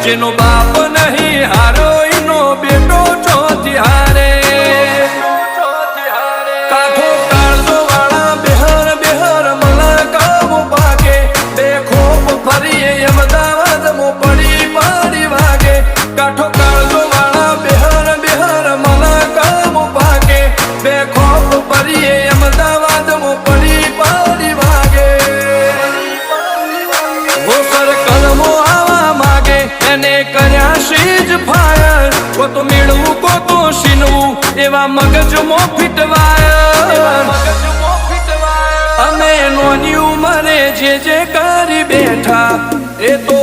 જેનો બાપ નહીં હારો એનો બેટો ચોથી હારે કાઠો કાળજો વાળા બેહર બેહર મલકાવ ભાગે બે ખોપ ફરીએ અમદાવાદ મો પડી પડી વાગે કાઠો કાળજો વાળા બેહર બેહર મલકાવ ભાગે બે ખોપ ફરીએ અમદાવાદ મો પડી પડી વાગે વો સર્કલ મો આવા માગે એને કર્યા શીજ ફાયર કો તો મેળવું કો તો શીનવું એવા મગજમો ફિટવાયર અમે નોની ઉંમરે જે કરી બેઠા એ તો